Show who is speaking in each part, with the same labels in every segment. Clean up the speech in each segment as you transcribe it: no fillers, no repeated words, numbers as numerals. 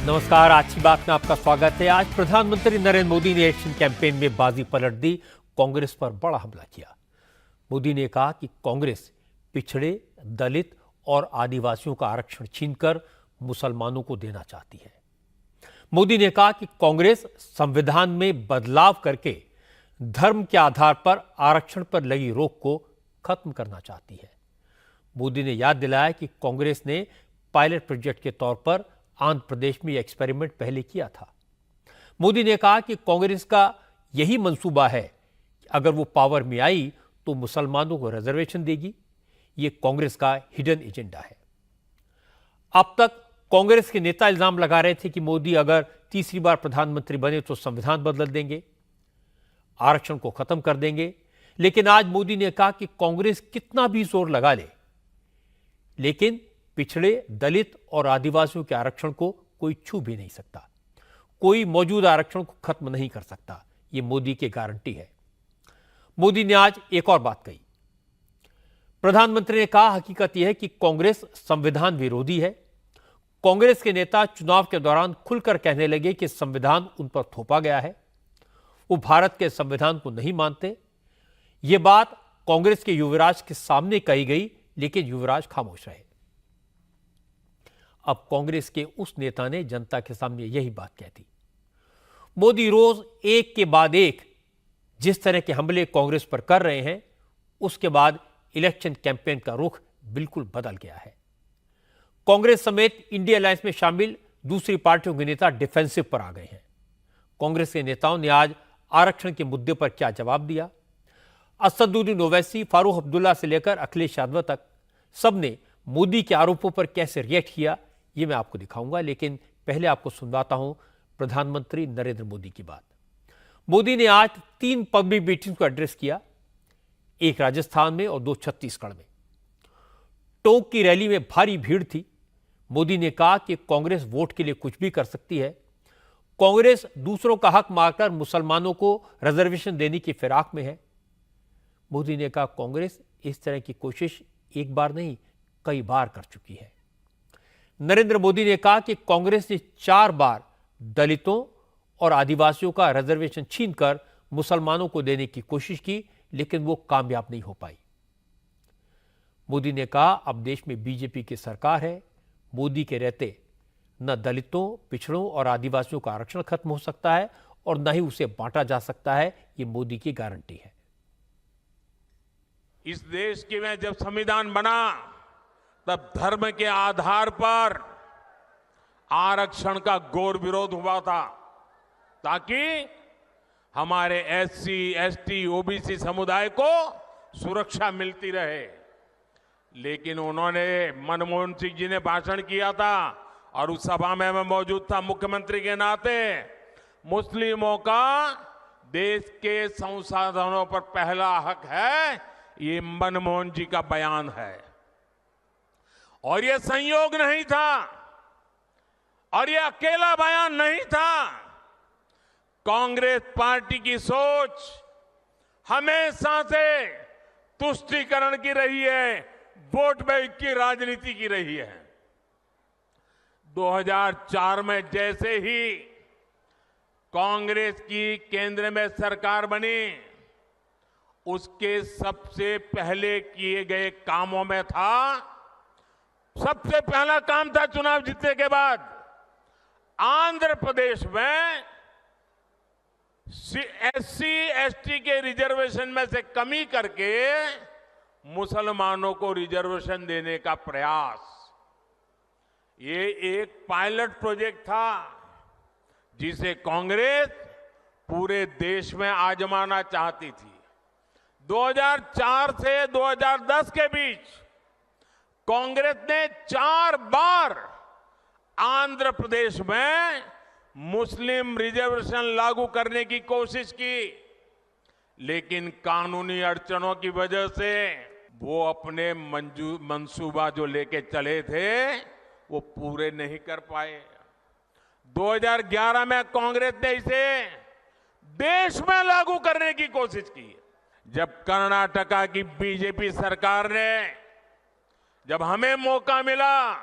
Speaker 1: नमस्कार, आज की बात में आपका स्वागत है। आज प्रधानमंत्री नरेंद्र मोदी ने इलेक्शन कैंपेन में बाजी पलट दी, कांग्रेस पर बड़ा हमला किया। मोदी ने कहा कि कांग्रेस पिछड़े, दलित और आदिवासियों का आरक्षण छीनकर मुसलमानों को देना चाहती है। मोदी ने कहा कि कांग्रेस संविधान में बदलाव करके धर्म के आधार पर आरक्षण पर लगी रोक को खत्म करना चाहती है। मोदी ने याद दिलाया कि कांग्रेस ने पायलट प्रोजेक्ट के तौर पर आंध्र प्रदेश में यह एक्सपेरिमेंट पहले किया था। मोदी ने कहा कि कांग्रेस का यही मंसूबा है कि अगर वो पावर में आई तो मुसलमानों को रिजर्वेशन देगी। ये कांग्रेस का हिडन एजेंडा है। अब तक कांग्रेस के नेता इल्जाम लगा रहे थे कि मोदी अगर तीसरी बार प्रधानमंत्री बने तो संविधान बदल देंगे, आरक्षण को खत्म कर देंगे। लेकिन आज मोदी ने कहा कि कांग्रेस कितना भी जोर लगा ले, लेकिन पिछड़े, दलित और आदिवासियों के आरक्षण को कोई छू भी नहीं सकता। कोई मौजूदा आरक्षण को खत्म नहीं कर सकता। यह मोदी की गारंटी है। मोदी ने आज एक और बात कही। प्रधानमंत्री ने कहा, हकीकत यह है कि कांग्रेस संविधान विरोधी है। कांग्रेस के नेता चुनाव के दौरान खुलकर कहने लगे कि संविधान उन पर थोपा गया है, वो भारत के संविधान को नहीं मानते। यह बात कांग्रेस के युवराज के सामने कही गई, लेकिन युवराज खामोश रहे। अब कांग्रेस के उस नेता ने जनता के सामने यही बात कह दी। मोदी रोज एक के बाद एक जिस तरह के हमले कांग्रेस पर कर रहे हैं, उसके बाद इलेक्शन कैंपेन का रुख बिल्कुल बदल गया है। कांग्रेस समेत इंडिया अलायंस में शामिल दूसरी पार्टियों के नेता डिफेंसिव पर आ गए हैं। कांग्रेस के नेताओं ने आज आरक्षण के मुद्दे पर क्या जवाब दिया। असदुद्दीन ओवैसी, फारूक अब्दुल्ला से लेकर अखिलेश यादव तक सबने मोदी के आरोपों पर कैसे रिएक्ट किया, ये मैं आपको दिखाऊंगा। लेकिन पहले आपको सुनवाता हूं प्रधानमंत्री नरेंद्र मोदी की बात। मोदी ने आज 3 पब्लिक मीटिंग्स को एड्रेस किया, एक राजस्थान में और 2 छत्तीसगढ़ में। टोंक की रैली में भारी भीड़ थी। मोदी ने कहा कि कांग्रेस वोट के लिए कुछ भी कर सकती है। कांग्रेस दूसरों का हक मारकर मुसलमानों को रिजर्वेशन देने की फिराक में है। मोदी ने कहा, कांग्रेस इस तरह की कोशिश एक बार नहीं, कई बार कर चुकी है। नरेंद्र मोदी ने कहा कि कांग्रेस ने 4 बार दलितों और आदिवासियों का रिजर्वेशन छीनकर मुसलमानों को देने की कोशिश की, लेकिन वो कामयाब नहीं हो पाई। मोदी ने कहा, अब देश में बीजेपी की सरकार है। मोदी के रहते न दलितों, पिछड़ों और आदिवासियों का आरक्षण खत्म हो सकता है और न ही उसे बांटा जा सकता है। ये मोदी की गारंटी है।
Speaker 2: इस देश के में जब संविधान बना तब धर्म के आधार पर आरक्षण का घोर विरोध हुआ था, ताकि हमारे एससी, एसटी, ओबीसी समुदाय को सुरक्षा मिलती रहे। लेकिन उन्होंने, मनमोहन सिंह जी ने भाषण किया था और उस सभा में मैं मौजूद था मुख्यमंत्री के नाते। मुस्लिमों का देश के संसाधनों पर पहला हक है, ये मनमोहन जी का बयान है। और ये संयोग नहीं था और ये अकेला बयान नहीं था। कांग्रेस पार्टी की सोच हमेशा से तुष्टीकरण की रही है, वोट बैंक की राजनीति की रही है। 2004 में जैसे ही कांग्रेस की केंद्र में सरकार बनी, उसके सबसे पहले किए गए कामों में था, सबसे पहला काम था चुनाव जीतने के बाद आंध्र प्रदेश में एससी, एसटी के रिजर्वेशन में से कमी करके मुसलमानों को रिजर्वेशन देने का प्रयास। ये एक पायलट प्रोजेक्ट था जिसे कांग्रेस पूरे देश में आजमाना चाहती थी। 2004 से 2010 के बीच कांग्रेस ने 4 बार आंध्र प्रदेश में मुस्लिम रिजर्वेशन लागू करने की कोशिश की, लेकिन कानूनी अड़चनों की वजह से वो अपने मंसूबा जो लेके चले थे वो पूरे नहीं कर पाए। 2011 में कांग्रेस ने इसे देश में लागू करने की कोशिश की। जब कर्नाटका की बीजेपी सरकार ने, जब हमें मौका मिला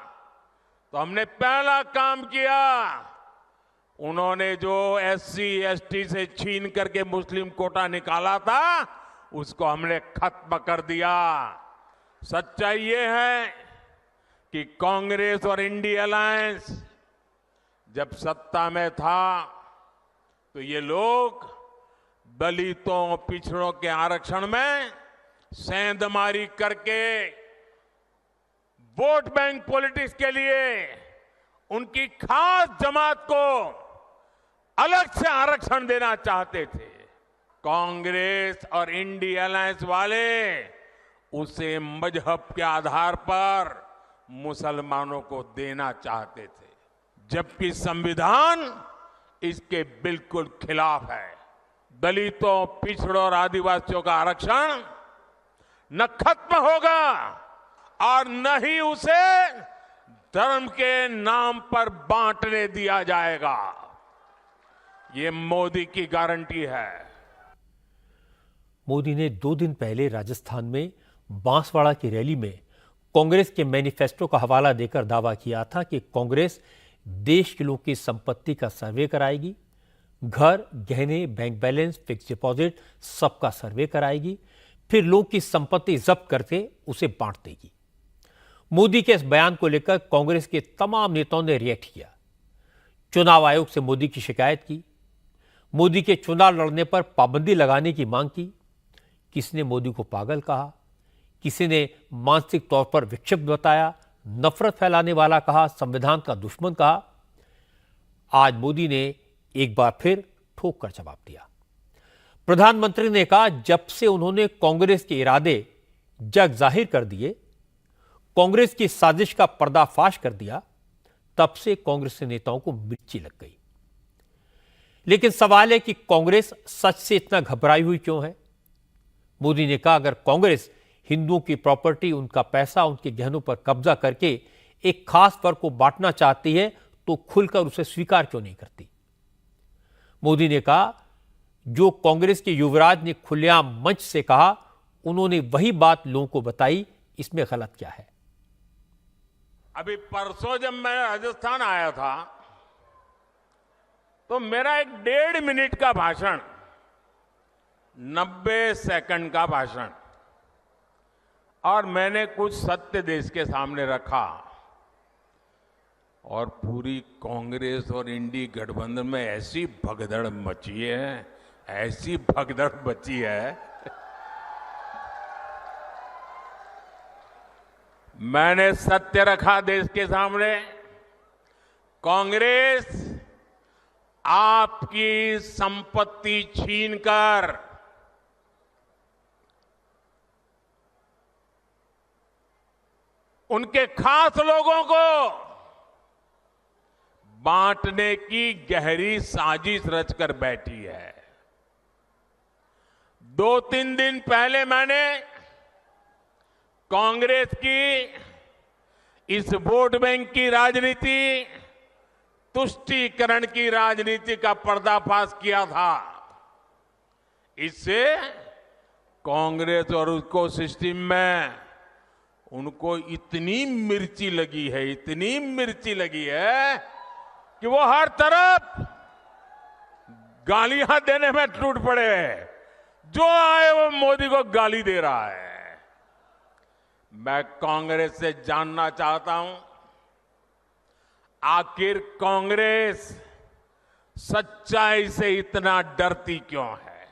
Speaker 2: तो हमने पहला काम किया उन्होंने जो एससी एसटी से छीन करके मुस्लिम कोटा निकाला था, उसको हमने खत्म कर दिया। सच्चाई ये है कि कांग्रेस और इंडिया अलायंस जब सत्ता में था तो ये लोग दलितों पिछड़ों के आरक्षण में सेंधमारी करके वोट बैंक पॉलिटिक्स के लिए उनकी खास जमात को अलग से आरक्षण देना चाहते थे। कांग्रेस और इंडिया अलायंस वाले उसे मजहब के आधार पर मुसलमानों को देना चाहते थे, जबकि संविधान इसके बिल्कुल खिलाफ है। दलितों, पिछड़ों और आदिवासियों का आरक्षण न खत्म होगा और न ही उसे धर्म के नाम पर बांटने दिया जाएगा। ये मोदी की गारंटी है।
Speaker 1: मोदी ने 2 दिन पहले राजस्थान में बांसवाड़ा की रैली में कांग्रेस के मैनिफेस्टो का हवाला देकर दावा किया था कि कांग्रेस देश के लोगों की संपत्ति का सर्वे कराएगी, घर, गहने, बैंक बैलेंस, फिक्स डिपॉजिट सबका सर्वे कराएगी, फिर लोग की संपत्ति जब्त करके उसे बांट देगी। मोदी के इस बयान को लेकर कांग्रेस के तमाम नेताओं ने रिएक्ट किया। चुनाव आयोग से मोदी की शिकायत की, मोदी के चुनाव लड़ने पर पाबंदी लगाने की मांग की। किसी ने मोदी को पागल कहा, किसी ने मानसिक तौर पर विक्षिप्त बताया, नफरत फैलाने वाला कहा, संविधान का दुश्मन कहा। आज मोदी ने एक बार फिर ठोक कर जवाब दिया। प्रधानमंत्री ने कहा, जब से उन्होंने कांग्रेस के इरादे जग जाहिर कर दिए, कांग्रेस की साजिश का पर्दाफाश कर दिया, तब से कांग्रेस के नेताओं को मिर्ची लग गई। लेकिन सवाल है कि कांग्रेस सच से इतना घबराई हुई क्यों है? मोदी ने कहा, अगर कांग्रेस हिंदुओं की प्रॉपर्टी, उनका पैसा, उनके गहनों पर कब्जा करके एक खास वर्ग को बांटना चाहती है तो खुलकर उसे स्वीकार क्यों नहीं करती? मोदी ने कहा, जो कांग्रेस के युवराज ने खुलेआम मंच से कहा, उन्होंने वही बात लोगों को बताई, इसमें गलत क्या है?
Speaker 2: अभी परसों जब मैं राजस्थान आया था तो मेरा एक 1.5 मिनट का भाषण, 90 सेकंड का भाषण, और मैंने कुछ सत्य देश के सामने रखा और पूरी कांग्रेस और इंडी गठबंधन में ऐसी भगदड़ मची है, ऐसी भगदड़ मची है। मैंने सत्य रखा देश के सामने। कांग्रेस आपकी संपत्ति छीनकर उनके खास लोगों को बांटने की गहरी साजिश रचकर बैठी है। 2-3 दिन पहले मैंने कांग्रेस की इस वोट बैंक की राजनीति, तुष्टीकरण की राजनीति का पर्दाफाश किया था। इससे कांग्रेस और उसको सिस्टम में उनको इतनी मिर्ची लगी है, इतनी मिर्ची लगी है कि वो हर तरफ गालियां देने में टूट पड़े। जो आए वो मोदी को गाली दे रहा है। मैं कांग्रेस से जानना चाहता हूं, आखिर कांग्रेस सच्चाई से इतना डरती क्यों है?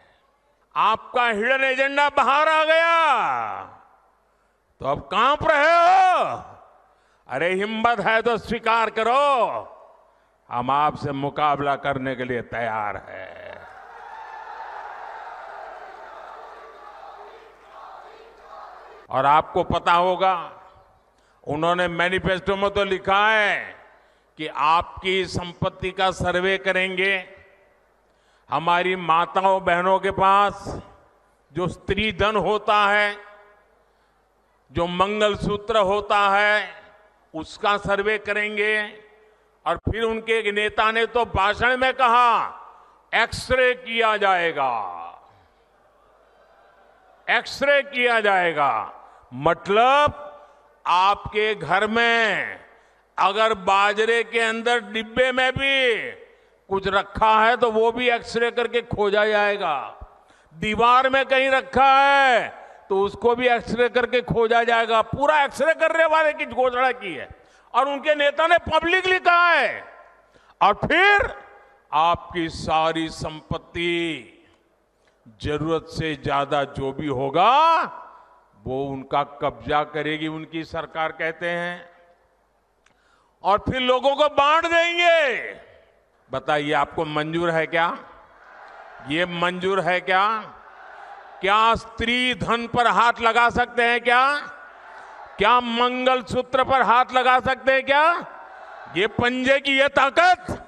Speaker 2: आपका हिडन एजेंडा बाहर आ गया तो अब कांप रहे हो? अरे हिम्मत है तो स्वीकार करो, हम आपसे मुकाबला करने के लिए तैयार हैं। और आपको पता होगा, उन्होंने मैनिफेस्टो में तो लिखा है कि आपकी संपत्ति का सर्वे करेंगे। हमारी माताओं बहनों के पास जो स्त्री धन होता है, जो मंगलसूत्र होता है, उसका सर्वे करेंगे। और फिर उनके एक नेता ने तो भाषण में कहा, एक्सरे किया जाएगा, एक्सरे किया जाएगा। मतलब आपके घर में अगर बाजरे के अंदर डिब्बे में भी कुछ रखा है तो वो भी एक्सरे करके खोजा जाएगा। दीवार में कहीं रखा है तो उसको भी एक्सरे करके खोजा जाएगा। पूरा एक्सरे करने वाले की घोषणा की है और उनके नेता ने पब्लिकली कहा है। और फिर आपकी सारी संपत्ति, जरूरत से ज्यादा जो भी होगा वो उनका कब्जा करेगी उनकी सरकार, कहते हैं, और फिर लोगों को बांट देंगे। बताइए, आपको मंजूर है क्या? ये मंजूर है क्या? क्या स्त्री धन पर हाथ लगा सकते हैं क्या? क्या मंगलसूत्र पर हाथ लगा सकते हैं क्या? ये पंजे की ये ताकत।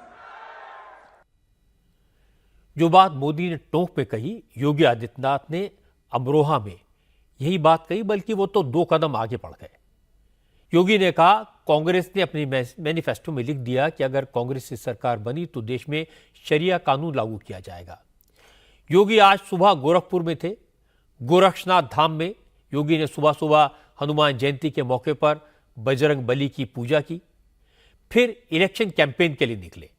Speaker 1: जो बात मोदी ने टोंक पे कही, योगी आदित्यनाथ ने अमरोहा में यही बात कही, बल्कि वो तो 2 कदम आगे बढ़ गए। योगी ने कहा, कांग्रेस ने अपनी मैनिफेस्टो में लिख दिया कि अगर कांग्रेस की सरकार बनी तो देश में शरिया कानून लागू किया जाएगा। योगी आज सुबह गोरखपुर में थे। गोरक्षनाथ धाम में योगी ने सुबह सुबह हनुमान जयंती के मौके पर बजरंग बली की पूजा की। फिर इलेक्शन कैंपेन के लिए निकले।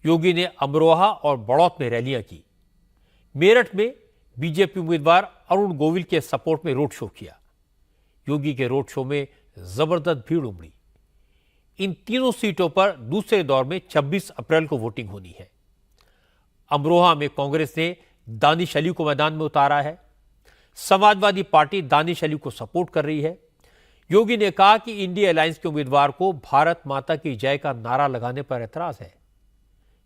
Speaker 1: योगी ने अमरोहा और बड़ौत में रैलियां की। मेरठ में बीजेपी उम्मीदवार अरुण गोविल के सपोर्ट में रोड शो किया। योगी के रोड शो में जबरदस्त भीड़ उमड़ी। इन तीनों सीटों पर दूसरे दौर में 26 अप्रैल को वोटिंग होनी है। अमरोहा में कांग्रेस ने दानिश अली को मैदान में उतारा है। समाजवादी पार्टी दानिश अली को सपोर्ट कर रही है। योगी ने कहा कि इंडिया अलायंस के उम्मीदवार को भारत माता की जय का नारा लगाने पर ऐतराज है,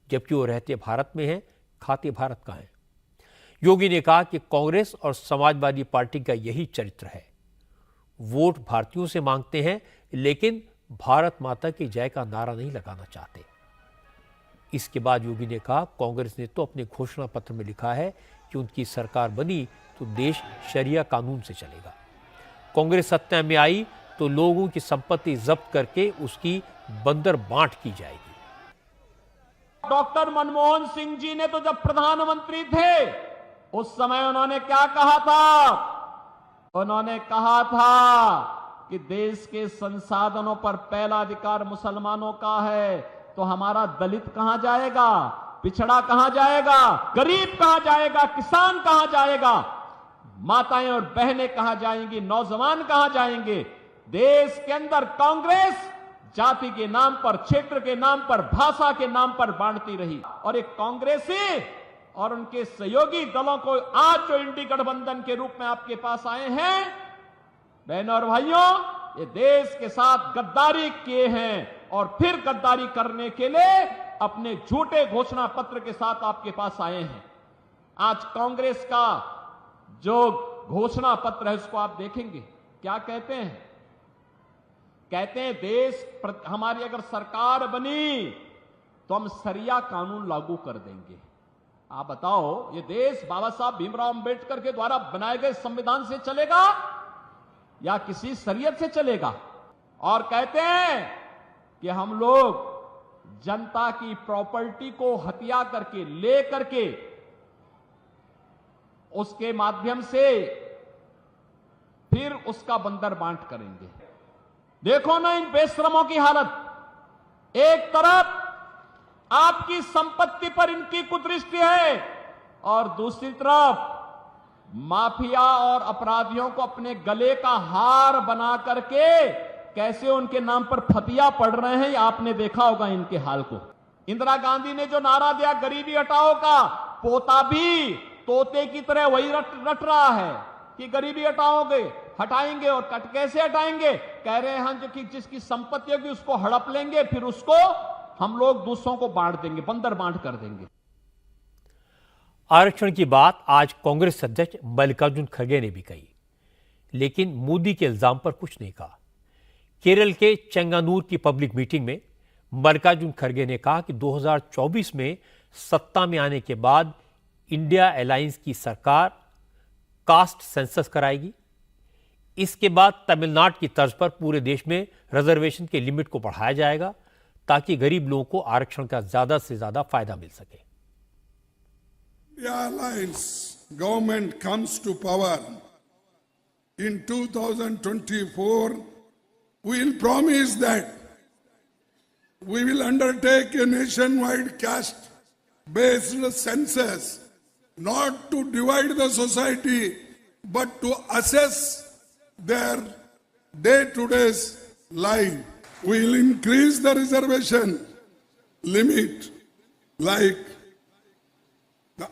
Speaker 1: जबकि वो रहते भारत में हैं, खाते भारत का है। योगी ने कहा कि कांग्रेस और समाजवादी पार्टी का यही चरित्र है, वोट भारतीयों से मांगते हैं लेकिन भारत माता की जय का नारा नहीं लगाना चाहते। इसके बाद योगी ने कहा, कांग्रेस ने तो अपने घोषणा पत्र में लिखा है कि उनकी सरकार बनी तो देश शरिया कानून से चलेगा। कांग्रेस सत्ता में आई तो लोगों की संपत्ति जब्त करके उसकी बंदर बांट की जाएगी।
Speaker 3: डॉक्टर मनमोहन सिंह जी ने तो जब प्रधानमंत्री थे उस समय उन्होंने क्या कहा था? उन्होंने कहा था कि देश के संसाधनों पर पहला अधिकार मुसलमानों का है, तो हमारा दलित कहां जाएगा, पिछड़ा कहां जाएगा, गरीब कहां जाएगा, किसान कहां जाएगा, माताएं और बहनें कहां जाएंगी, नौजवान कहां जाएंगे? देश के अंदर कांग्रेस जाति के नाम पर, क्षेत्र के नाम पर, भाषा के नाम पर बांटती रही। और एक कांग्रेसी और उनके सहयोगी दलों को आज जो इंडी गठबंधन के रूप में आपके पास आए हैं, बहनों और भाइयों, ये देश के साथ गद्दारी किए हैं और फिर गद्दारी करने के लिए अपने झूठे घोषणा पत्र के साथ आपके पास आए हैं। आज कांग्रेस का जो घोषणा पत्र है उसको आप देखेंगे, क्या कहते हैं? कहते हैं देश हमारी अगर सरकार बनी तो हम शरिया कानून लागू कर देंगे। आप बताओ, ये देश बाबा साहब भीमराव अंबेडकर के द्वारा बनाए गए संविधान से चलेगा या किसी शरीयत से चलेगा? और कहते हैं कि हम लोग जनता की प्रॉपर्टी को हत्या करके, ले करके उसके माध्यम से फिर उसका बंदर बांट करेंगे। देखो ना इन बेशरमों की हालत। एक तरफ आपकी संपत्ति पर इनकी कुदृष्टि है और दूसरी तरफ माफिया और अपराधियों को अपने गले का हार बना करके कैसे उनके नाम पर फतिया पड़ रहे हैं, आपने देखा होगा इनके हाल को। इंदिरा गांधी ने जो नारा दिया गरीबी हटाओ का, पोता भी तोते की तरह वही रट रहा है कि गरीबी हटाओगे, हटाएंगे। और कट कैसे हटाएंगे? कह रहे हैं हम जो कि जिसकी संपत्ति होगी उसको हड़प लेंगे, फिर उसको हम लोग दूसरों को बांट देंगे, बंदर बांट कर देंगे।
Speaker 1: आरक्षण की बात आज कांग्रेस अध्यक्ष मल्लिकार्जुन खड़गे ने भी कही, लेकिन मोदी के इल्जाम पर कुछ नहीं कहा। केरल के चेंगानूर की पब्लिक मीटिंग में मल्लिकार्जुन खड़गे ने कहा कि 2024 में सत्ता में आने के बाद इंडिया अलायंस की सरकार कास्ट सेंसस कराएगी। इसके बाद तमिलनाडु की तर्ज पर पूरे देश में रिजर्वेशन के लिमिट को बढ़ाया जाएगा ताकि गरीब लोगों को आरक्षण का ज्यादा से ज्यादा फायदा मिल सके।
Speaker 4: India Alliance government comes to power in 2024, we will promise that We will undertake a nationwide caste-based census, not to divide the society, but to assess their day-to-day life. We will increase the reservation limit like the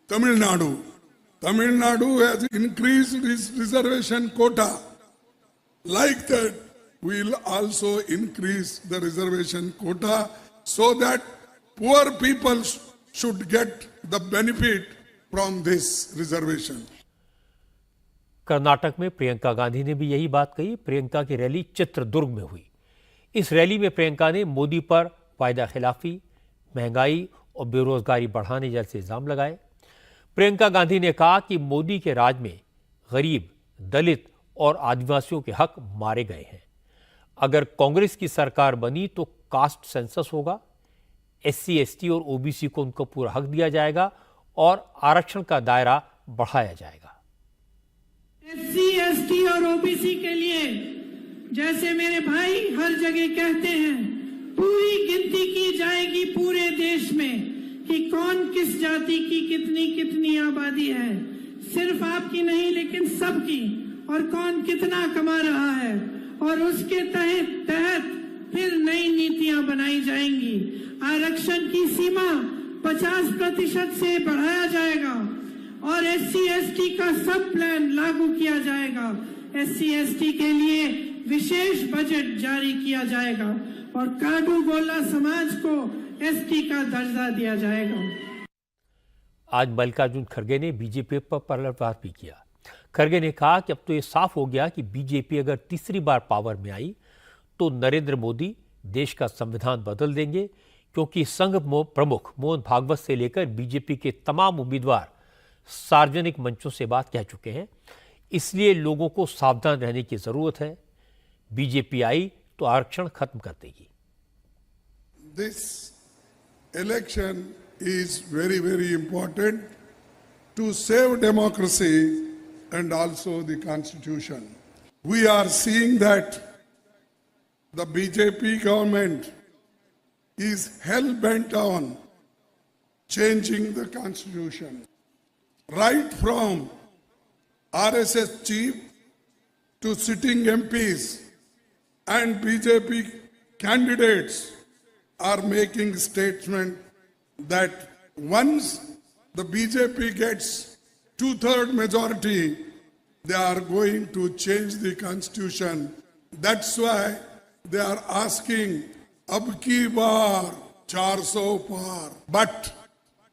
Speaker 4: Tamil Nadu. Tamil Nadu has increased its reservation quota. Like that, we will also increase the reservation quota so that poor people should get the benefit from this reservation.
Speaker 1: Karnataka में प्रियंका गांधी ने भी यही बात कही। प्रियंका की rally Chitradurga में हुई। इस रैली में प्रियंका ने मोदी पर वायदा खिलाफी, महंगाई और बेरोजगारी बढ़ाने जैसे इल्जाम लगाए। प्रियंका गांधी ने कहा कि मोदी के राज में गरीब, दलित और आदिवासियों के हक मारे गए हैं। अगर कांग्रेस की सरकार बनी तो कास्ट सेंसस होगा, एससी, एसटी और ओबीसी को उनको पूरा हक दिया जाएगा और आरक्षण का दायरा बढ़ाया जाएगा।
Speaker 5: एससी, एसटी और ओबीसी के लिए जैसे मेरे भाई हर जगह कहते हैं, पूरी गिनती की जाएगी पूरे देश में कि कौन किस जाति की कितनी कितनी आबादी है, सिर्फ आपकी नहीं लेकिन सबकी, और कौन कितना कमा रहा है, और उसके तहत फिर नई नीतियां बनाई जाएंगी। आरक्षण की सीमा 50% से बढ़ाया जाएगा और एससी, एसटी का सब प्लान लागू किया जाएगा। एससी, एसटी के लिए विशेष बजट जारी किया जाएगा और काडू गोला समाज को एसटी का दर्जा दिया जाएगा।
Speaker 1: आज मल्लिकार्जुन खड़गे ने बीजेपी पर पलटवार भी किया। खड़गे ने कहा कि अब तो ये साफ हो गया कि बीजेपी अगर तीसरी बार पावर में आई तो नरेंद्र मोदी देश का संविधान बदल देंगे, क्योंकि संघ प्रमुख मोहन भागवत से लेकर बीजेपी के तमाम उम्मीदवार सार्वजनिक मंचों से बात कह चुके हैं। इसलिए लोगों को सावधान रहने की जरूरत है। बीजेपी आई तो आरक्षण खत्म कर देगी।
Speaker 4: This election is very, very important to save democracy and also the constitution. We are seeing that the BJP government is hell-bent on changing the constitution. Right from RSS chief to sitting MPs and BJP candidates are making statement that once the BJP gets 2/3 majority, they are going to change the constitution. That's why they are asking, ab ki baar 400 par. But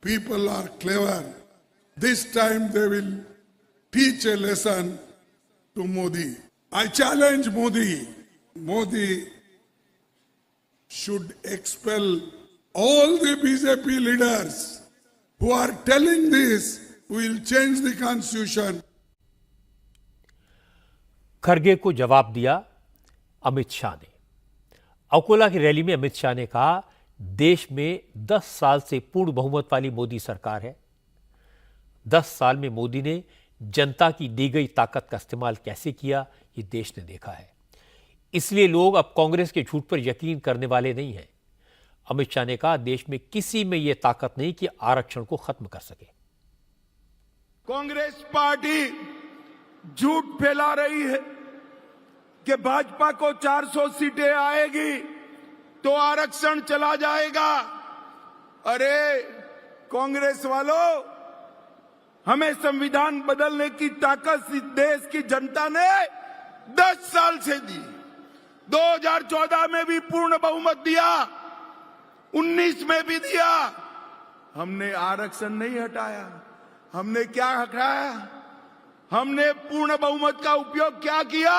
Speaker 4: people are clever. This time they will teach a lesson to Modi. I challenge Modi. Modi should expel all the BJP leaders who are telling this will change the constitution.
Speaker 1: खड़गे को जवाब दिया अमित शाह ने। अकोला की rally में अमित शाह ने कहा, देश में 10 साल से पूर्ण बहुमत वाली मोदी सरकार है। 10 साल में मोदी ने जनता की दी गई ताकत का इस्तेमाल कैसे किया, ये देश ने देखा है। इसलिए लोग अब कांग्रेस के झूठ पर यकीन करने वाले नहीं हैं। अमित शाह ने कहा, देश में किसी में यह ताकत नहीं कि आरक्षण को खत्म कर सके।
Speaker 6: कांग्रेस पार्टी झूठ फैला रही है कि भाजपा को 400 सीटें आएगी तो आरक्षण चला जाएगा। अरे कांग्रेस वालों, हमें संविधान बदलने की ताकत इस देश की जनता ने 10 साल से दी। 2014 में भी पूर्ण बहुमत दिया, 19 में भी दिया। हमने आरक्षण नहीं हटाया। हमने क्या हटाया? हमने पूर्ण बहुमत का उपयोग क्या किया?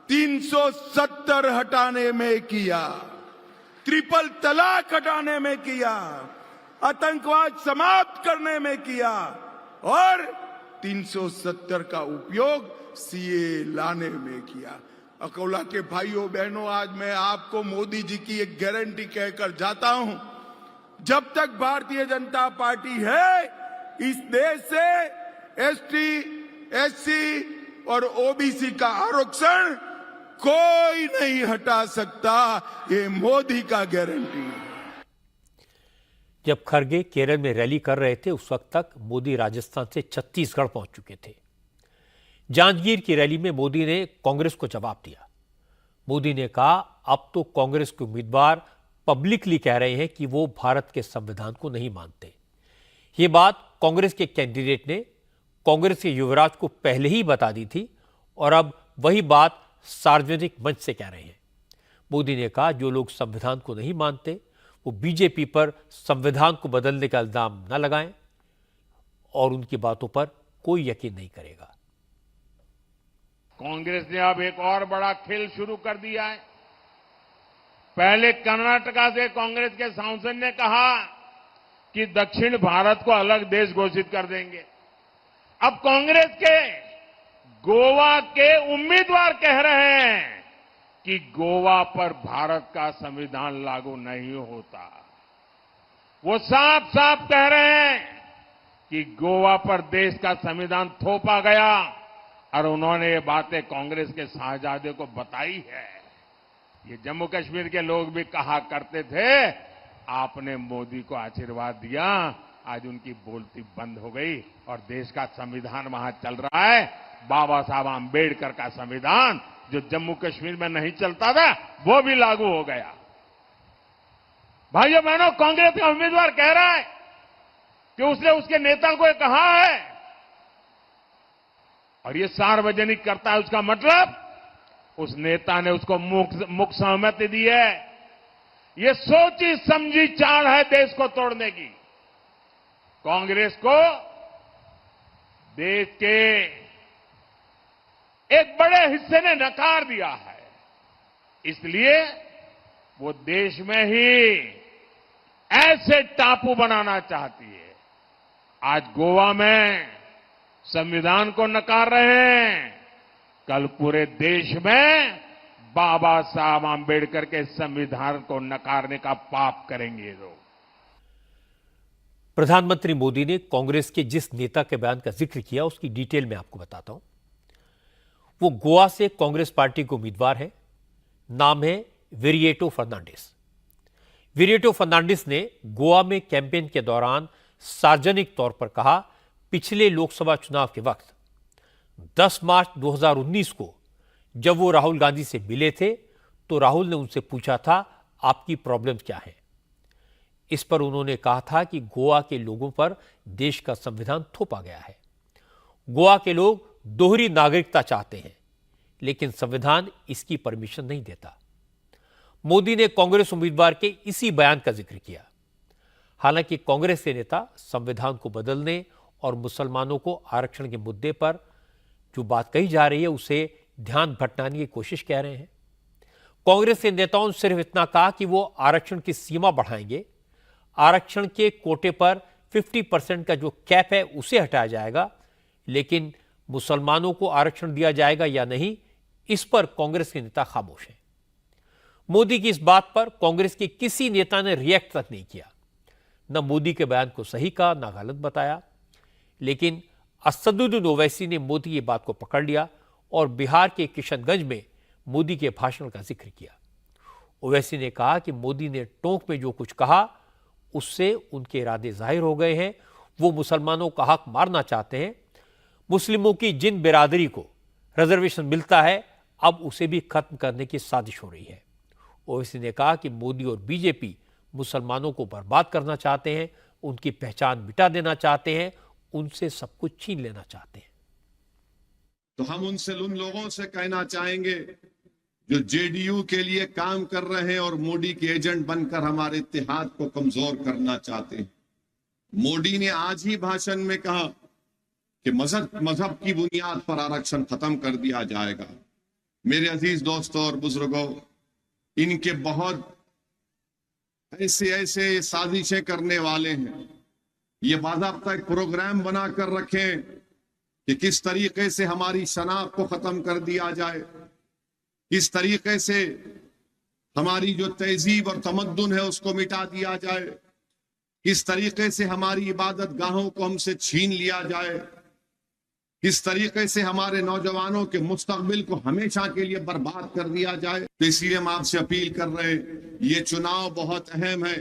Speaker 6: 370 हटाने में किया, ट्रिपल तलाक हटाने में किया, आतंकवाद समाप्त करने में किया और 370 का उपयोग सीए लाने में किया। अकोला के भाइयों बहनों, आज मैं आपको मोदी जी की एक गारंटी कहकर जाता हूं, जब तक भारतीय जनता पार्टी है, इस देश से एसटी, एससी और ओबीसी का आरक्षण कोई नहीं हटा सकता, ये मोदी का गारंटी है।
Speaker 1: जब खरगे केरल में रैली कर रहे थे उस वक्त तक मोदी राजस्थान से छत्तीसगढ़ पहुंच चुके थे। जांजगीर की रैली में मोदी ने कांग्रेस को जवाब दिया। मोदी ने कहा, अब तो कांग्रेस के उम्मीदवार पब्लिकली कह रहे हैं कि वो भारत के संविधान को नहीं मानते। ये बात कांग्रेस के कैंडिडेट ने कांग्रेस के युवराज को पहले ही बता दी थी और अब वही बात सार्वजनिक मंच से कह रहे हैं। मोदी ने कहा, जो लोग संविधान को नहीं मानते वो बीजेपी पर संविधान को बदलने का इल्जाम न लगाएं और उनकी बातों पर कोई यकीन नहीं करेगा।
Speaker 2: कांग्रेस ने अब एक और बड़ा खेल शुरू कर दिया है। पहले कर्नाटका से कांग्रेस के सांसद ने कहा कि दक्षिण भारत को अलग देश घोषित कर देंगे। अब कांग्रेस के गोवा के उम्मीदवार कह रहे हैं कि गोवा पर भारत का संविधान लागू नहीं होता। वो साफ साफ कह रहे हैं कि गोवा पर देश का संविधान थोपा गया और उन्होंने ये बातें कांग्रेस के शाहजादे को बताई है। ये जम्मू कश्मीर के लोग भी कहा करते थे, आपने मोदी को आशीर्वाद दिया, आज उनकी बोलती बंद हो गई और देश का संविधान वहां चल रहा है। बाबा साहब आंबेडकर का संविधान जो जम्मू कश्मीर में नहीं चलता था वो भी लागू हो गया। भाइयों बहनों, कांग्रेस का उम्मीदवार कह रहा है कि उसने उसके नेता को कहा है और ये सार्वजनिक करता है। उसका मतलब उस नेता ने उसको मुख सहमति दी है। ये सोची समझी चाल है देश को तोड़ने की। कांग्रेस को देश के एक बड़े हिस्से ने नकार दिया है, इसलिए वो देश में ही ऐसे टापू बनाना चाहती है। आज गोवा में संविधान को नकार रहे हैं, कल पूरे देश में बाबा साहब आंबेडकर के संविधान को नकारने का पाप करेंगे लोग।
Speaker 1: प्रधानमंत्री मोदी ने कांग्रेस के जिस नेता के बयान का जिक्र किया उसकी डिटेल में आपको बताता हूं। वो गोवा से कांग्रेस पार्टी के उम्मीदवार है। नाम है विरिएटो फर्नांडिस। विरिएटो फर्नांडिस ने गोवा में कैंपेन के दौरान सार्वजनिक तौर पर कहा, पिछले लोकसभा चुनाव के वक्त 10 मार्च 2019 को जब वो राहुल गांधी से मिले थे तो राहुल ने उनसे पूछा था, आपकी प्रॉब्लम क्या है। इस पर उन्होंने कहा था कि गोवा के लोगों पर देश का संविधान थोपा गया है। गोवा के लोग दोहरी नागरिकता चाहते हैं, लेकिन संविधान इसकी परमिशन नहीं देता। मोदी ने कांग्रेस उम्मीदवार के इसी बयान का जिक्र किया। हालांकि कांग्रेस के नेता संविधान को बदलने और मुसलमानों को आरक्षण के मुद्दे पर जो बात कही जा रही है उसे ध्यान भटकाने की कोशिश कह रहे हैं। कांग्रेस के नेताओं ने सिर्फ इतना कहा कि वो आरक्षण की सीमा बढ़ाएंगे, आरक्षण के कोटे पर 50% का जो कैप है उसे हटाया जाएगा, लेकिन मुसलमानों को आरक्षण दिया जाएगा या नहीं, इस पर कांग्रेस के नेता खामोश हैं। मोदी की इस बात पर कांग्रेस के किसी नेता ने रिएक्ट तक नहीं किया। न मोदी के बयान को सही कहा, न गलत बताया। लेकिन असदुद्दीन ओवैसी ने मोदी की बात को पकड़ लिया और बिहार के किशनगंज में मोदी के भाषण का जिक्र किया। ओवैसी ने कहा कि मोदी ने टोंक में जो कुछ कहा उससे उनके इरादे जाहिर हो गए हैं। वो मुसलमानों का हक मारना चाहते हैं। मुस्लिमों की जिन बिरादरी को रिजर्वेशन मिलता है अब उसे भी खत्म करने की साजिश हो रही है। ओवैसी ने कहा कि मोदी और बीजेपी मुसलमानों को बर्बाद करना चाहते हैं, उनकी पहचान मिटा देना चाहते हैं, उनसे सब कुछ छीन लेना चाहते हैं।
Speaker 7: तो हम उन लोगों से कहना चाहेंगे जो जेडीयू के लिए काम कर रहे हैं और मोदी के एजेंट बनकर हमारे इत्तेहाद को कमजोर करना चाहते हैं। मोदी ने आज ही भाषण में कहा कि मजहब की बुनियाद पर आरक्षण खत्म कर दिया जाएगा। मेरे अजीज दोस्तों और बुजुर्गों, इनके बहुत ऐसे साजिशें करने वाले हैं। ये बाज़ाब्ता एक प्रोग्राम बनाकर रखें कि किस तरीके से हमारी शनाख्त को खत्म कर दिया जाए, किस तरीके से हमारी जो तहजीब और तमद्दुन है उसको मिटा दिया जाए, किस तरीके से हमारी इबादत गाहों को हमसे छीन लिया जाए, किस तरीके से हमारे नौजवानों के मुस्तकबिल को हमेशा के लिए बर्बाद कर दिया जाए। तो इसलिए हम आपसे अपील कर रहे हैं, ये चुनाव बहुत अहम है।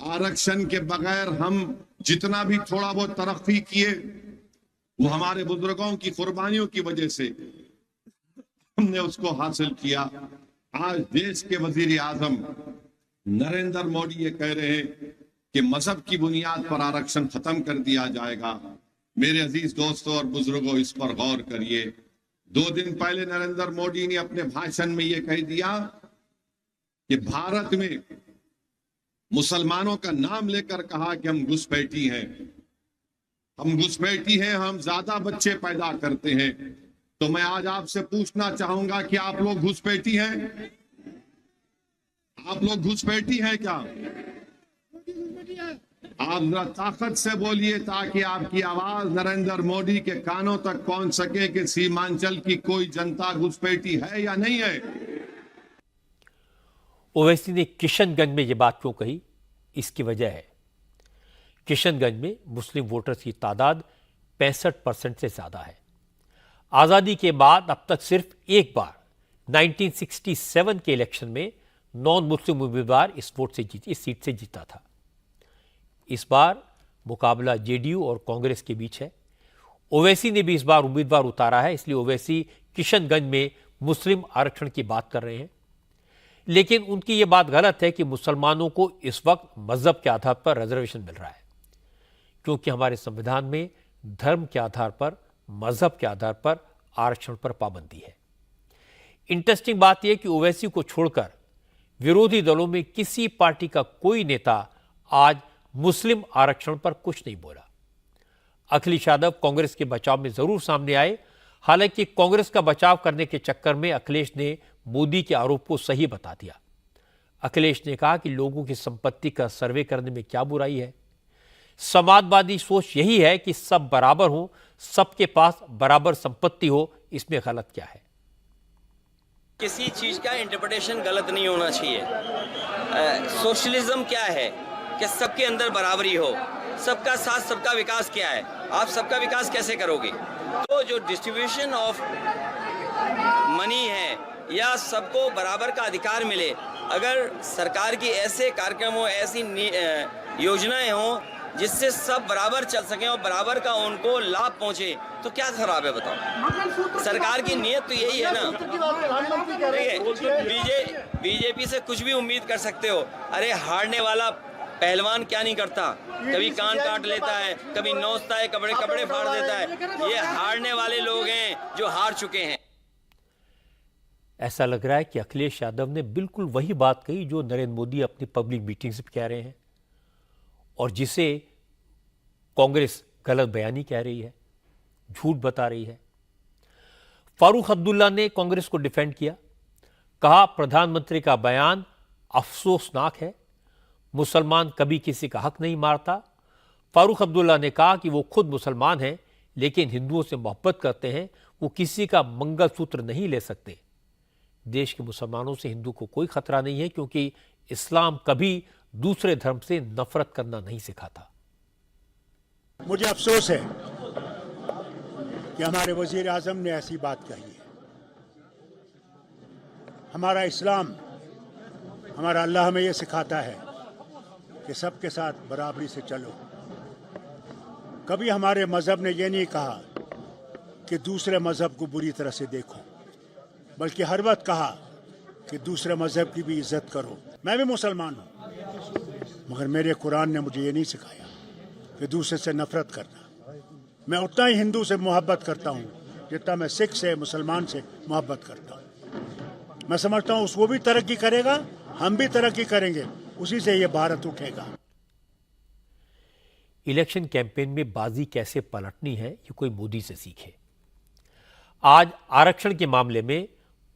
Speaker 7: आरक्षण के बगैर हम जितना भी थोड़ा बहुत तरक्की किए वो हमारे बुजुर्गों की कुर्बानियों की वजह से हमने उसको हासिल किया। आज देश के वजीर आजम नरेंद्र मोदी ये कह रहे हैं कि मजहब की बुनियाद पर आरक्षण खत्म कर दिया जाएगा। मेरे अजीज दोस्तों और बुजुर्गों, इस पर गौर करिए। 2 दिन पहले नरेंद्र मोदी ने अपने भाषण में यह कह दिया कि भारत में मुसलमानों का नाम लेकर कहा कि हम घुसपैठी हैं, हम घुसपैठी हैं, हम ज्यादा बच्चे पैदा करते हैं। तो मैं आज आपसे पूछना चाहूंगा कि आप लोग घुसपैठी हैं? आप लोग घुसपैठी हैं क्या? आप जरा ताकत से बोलिए ताकि आपकी आवाज नरेंद्र मोदी के कानों तक पहुंच सके कि सीमांचल की कोई जनता घुसपैठी है या नहीं है।
Speaker 1: ओवैसी ने किशनगंज में यह बात क्यों कही? इसकी वजह है किशनगंज में मुस्लिम वोटर्स की तादाद 65% से ज्यादा है। आजादी के बाद अब तक सिर्फ एक बार 1967 के इलेक्शन में नॉन मुस्लिम उम्मीदवार इस सीट से जीता था। इस बार मुकाबला जेडीयू और कांग्रेस के बीच है। ओवैसी ने भी इस बार उम्मीदवार उतारा है, इसलिए ओवैसी किशनगंज में मुस्लिम आरक्षण की बात कर रहे हैं। लेकिन उनकी यह बात गलत है कि मुसलमानों को इस वक्त मजहब के आधार पर रिजर्वेशन मिल रहा है, क्योंकि हमारे संविधान में धर्म के आधार पर, मजहब के आधार पर आरक्षण पर पाबंदी है। इंटरेस्टिंग बात यह कि ओवैसी को छोड़कर विरोधी दलों में किसी पार्टी का कोई नेता आज मुस्लिम आरक्षण पर कुछ नहीं बोला। अखिलेश यादव कांग्रेस के बचाव में जरूर सामने आए, हालांकि कांग्रेस का बचाव करने के चक्कर में अखिलेश ने मोदी के आरोप को सही बता दिया। अखिलेश ने कहा कि लोगों की संपत्ति का सर्वे करने में क्या बुराई है। समाजवादी सोच यही है कि सब बराबर हो, सबके पास बराबर संपत्ति हो, इसमें गलत क्या है?
Speaker 8: किसी चीज का इंटरप्रिटेशन गलत नहीं होना चाहिए। सोशलिज्म क्या है कि सबके अंदर बराबरी हो, सबका साथ सबका विकास क्या है, आप सबका विकास कैसे करोगे? तो जो डिस्ट्रीब्यूशन ऑफ मनी है या सबको बराबर का अधिकार मिले, अगर सरकार की ऐसे कार्यक्रमों, ऐसी योजनाएं हों जिससे सब बराबर चल सकें और बराबर का उनको लाभ पहुंचे, तो क्या खराब है बताओ? सरकार की नीयत तो यही है ना। बीजेपी से कुछ भी उम्मीद कर सकते हो। अरे हारने वाला पहलवान क्या नहीं करता, कभी कान काट लेता है, कभी नोचता है, कपड़े फाड़ देता है। ये हारने वाले लोग हैं जो हार चुके हैं।
Speaker 1: ऐसा लग रहा है कि अखिलेश यादव ने बिल्कुल वही बात कही जो नरेंद्र मोदी अपनी पब्लिक मीटिंग से कह रहे हैं और जिसे कांग्रेस गलत बयानी कह रही है, झूठ बता रही है। फारूक अब्दुल्ला ने कांग्रेस को डिफेंड किया, कहा प्रधानमंत्री का बयान अफसोसनाक है, मुसलमान कभी किसी का हक नहीं मारता। फारूक अब्दुल्ला ने कहा कि वो खुद मुसलमान हैं लेकिन हिंदुओं से मोहब्बत करते हैं, वो किसी का मंगलसूत्र नहीं ले सकते। देश के मुसलमानों से हिंदू को कोई खतरा नहीं है क्योंकि इस्लाम कभी दूसरे धर्म से नफरत करना नहीं सिखाता।
Speaker 9: मुझे अफसोस है कि हमारे वजीर आजम ने ऐसी बात कही है। हमारा इस्लाम, हमारा अल्लाह हमें यह सिखाता है कि सबके साथ बराबरी से चलो। कभी हमारे मजहब ने यह नहीं कहा कि दूसरे मजहब को बुरी तरह से देखो, बल्कि हर वक्त कहा कि दूसरे मजहब की भी इज्जत करो। मैं भी मुसलमान हूँ, मगर मेरे कुरान ने मुझे ये नहीं सिखाया कि दूसरे से नफरत करना। मैं उतना ही हिंदू से मोहब्बत करता हूँ जितना मैं सिख से, मुसलमान से मोहब्बत करता हूँ। मैं समझता हूँ वो भी तरक्की करेगा, हम भी तरक्की करेंगे, उसी से ये भारत उठेगा।
Speaker 1: इलेक्शन कैंपेन में बाजी कैसे पलटनी है, ये कोई मोदी से सीखे। आज आरक्षण के मामले में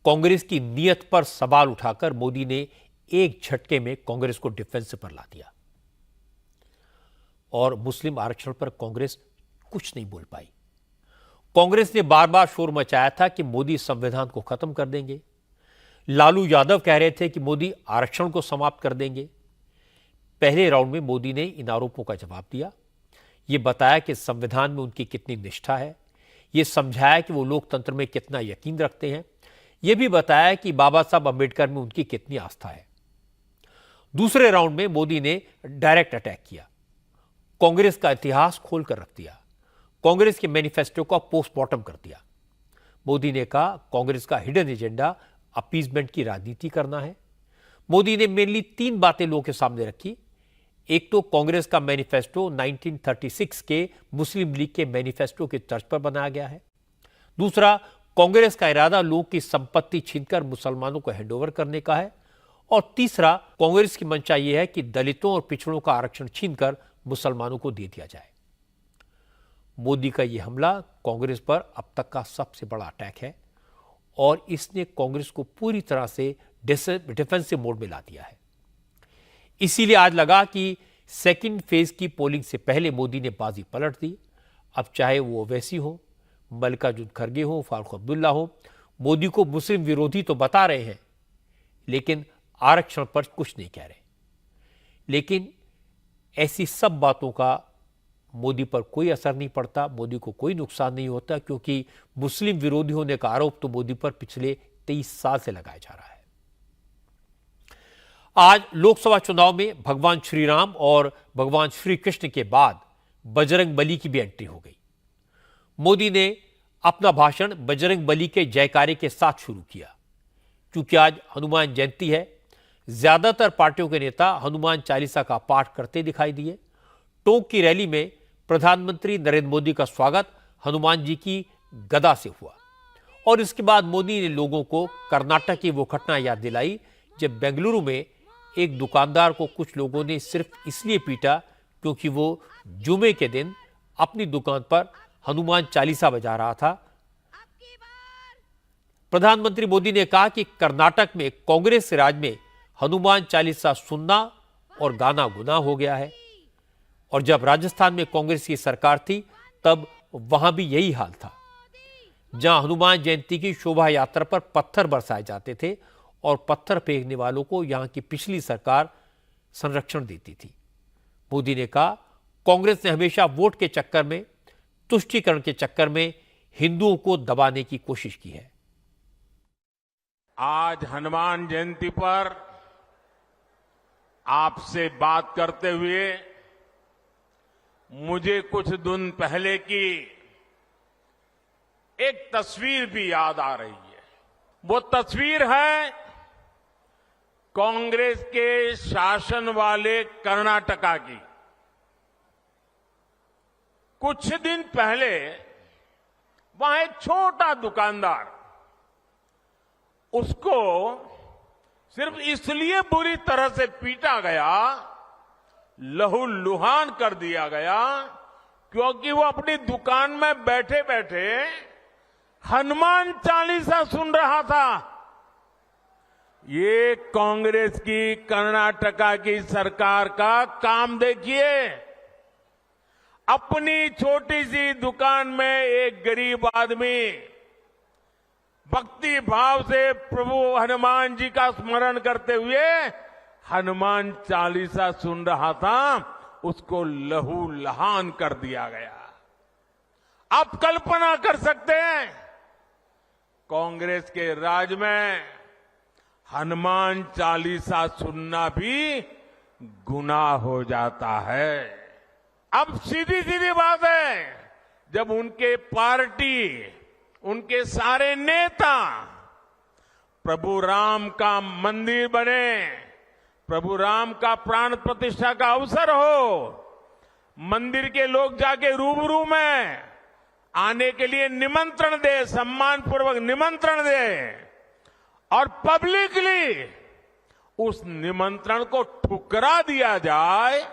Speaker 1: कांग्रेस की नीयत पर सवाल उठाकर मोदी ने एक झटके में कांग्रेस को डिफेंस पर ला दिया और मुस्लिम आरक्षण पर कांग्रेस कुछ नहीं बोल पाई। कांग्रेस ने बार बार शोर मचाया था कि मोदी संविधान को खत्म कर देंगे। लालू यादव कह रहे थे कि मोदी आरक्षण को समाप्त कर देंगे। पहले राउंड में मोदी ने इन आरोपों का जवाब दिया, यह बताया कि संविधान में उनकी कितनी निष्ठा है, ये समझाया कि वो लोकतंत्र में कितना यकीन रखते हैं। ये भी बताया कि बाबा साहब अंबेडकर में उनकी कितनी आस्था है। दूसरे राउंड में मोदी ने डायरेक्ट अटैक किया, कांग्रेस का इतिहास खोलकर रख दिया, कांग्रेस के मैनिफेस्टो का पोस्टमार्टम कर दिया। मोदी ने कहा कांग्रेस का हिडन एजेंडा अपीजमेंट की राजनीति करना है। मोदी ने मेनली 3 बातें लोगों के सामने रखी। एक तो कांग्रेस का मैनिफेस्टो 1936 के मुस्लिम लीग के मैनिफेस्टो के तर्ज पर बनाया गया है। दूसरा, कांग्रेस का इरादा लोगों की संपत्ति छीनकर मुसलमानों को हैंडओवर करने का है। और तीसरा, कांग्रेस की मंशा यह है कि दलितों और पिछड़ों का आरक्षण छीनकर मुसलमानों को दे दिया जाए। मोदी का यह हमला कांग्रेस पर अब तक का सबसे बड़ा अटैक है और इसने कांग्रेस को पूरी तरह से डिफेंसिव मोड में ला दिया है। इसीलिए आज लगा कि सेकंड फेज की पोलिंग से पहले मोदी ने बाजी पलट दी। अब चाहे वो ओवैसी हो, मल्लिकार्जुन खड़गे हो, फारूक अब्दुल्ला हो, मोदी को मुस्लिम विरोधी तो बता रहे हैं लेकिन आरक्षण पर कुछ नहीं कह रहे। लेकिन ऐसी सब बातों का मोदी पर कोई असर नहीं पड़ता, मोदी को कोई नुकसान नहीं होता, क्योंकि मुस्लिम विरोधी होने का आरोप तो मोदी पर पिछले 23 साल से लगाया जा रहा है। आज लोकसभा चुनाव में भगवान श्री राम और भगवान श्री कृष्ण के बाद बजरंग बली की भी एंट्री हो गई। मोदी ने अपना भाषण बजरंग बली के जयकारे के साथ शुरू किया। क्योंकि आज हनुमान जयंती है, ज्यादातर पार्टियों के नेता हनुमान चालीसा का पाठ करते दिखाई दिए। टोंक की रैली में प्रधानमंत्री नरेंद्र मोदी का स्वागत हनुमान जी की गदा से हुआ और इसके बाद मोदी ने लोगों को कर्नाटक की वो घटना याद दिलाई जब बेंगलुरु में एक दुकानदार को कुछ लोगों ने सिर्फ इसलिए पीटा क्योंकि वो जुमे के दिन अपनी दुकान पर हनुमान चालीसा बजा रहा था। प्रधानमंत्री मोदी ने कहा कि कर्नाटक में कांग्रेस राज में हनुमान चालीसा सुनना और गाना गुनाह हो गया है और जब राजस्थान में कांग्रेस की सरकार थी तब वहां भी यही हाल था, जहां हनुमान जयंती की शोभा यात्रा पर पत्थर बरसाए जाते थे और पत्थर फेंकने वालों को यहां की पिछली सरकार संरक्षण देती थी। मोदी ने कहा कांग्रेस ने हमेशा वोट के चक्कर में, तुष्टीकरण के चक्कर में हिंदुओं को दबाने की कोशिश की है।
Speaker 2: आज हनुमान जयंती पर आपसे बात करते हुए मुझे कुछ दिन पहले की एक तस्वीर भी याद आ रही है। वो तस्वीर है कांग्रेस के शासन वाले कर्नाटका की। कुछ दिन पहले वहां एक छोटा दुकानदार, उसको सिर्फ इसलिए बुरी तरह से पीटा गया, लहूलुहान कर दिया गया क्योंकि वो अपनी दुकान में बैठे बैठे हनुमान चालीसा सुन रहा था। ये कांग्रेस की कर्नाटका की सरकार का काम देखिए। अपनी छोटी सी दुकान में एक गरीब आदमी भक्ति भाव से प्रभु हनुमान जी का स्मरण करते हुए हनुमान चालीसा सुन रहा था, उसको लहूलुहान कर दिया गया। आप कल्पना कर सकते हैं कांग्रेस के राज में हनुमान चालीसा सुनना भी गुनाह हो जाता है। अब सीधी सीधी बात है, जब उनके पार्टी, उनके सारे नेता प्रभु राम का मंदिर बने, प्रभु राम का प्राण प्रतिष्ठा का अवसर हो, मंदिर के लोग जाके रूबरू में आने के लिए निमंत्रण दे, सम्मान पूर्वक निमंत्रण दे और पब्लिकली उस निमंत्रण को ठुकरा दिया जाए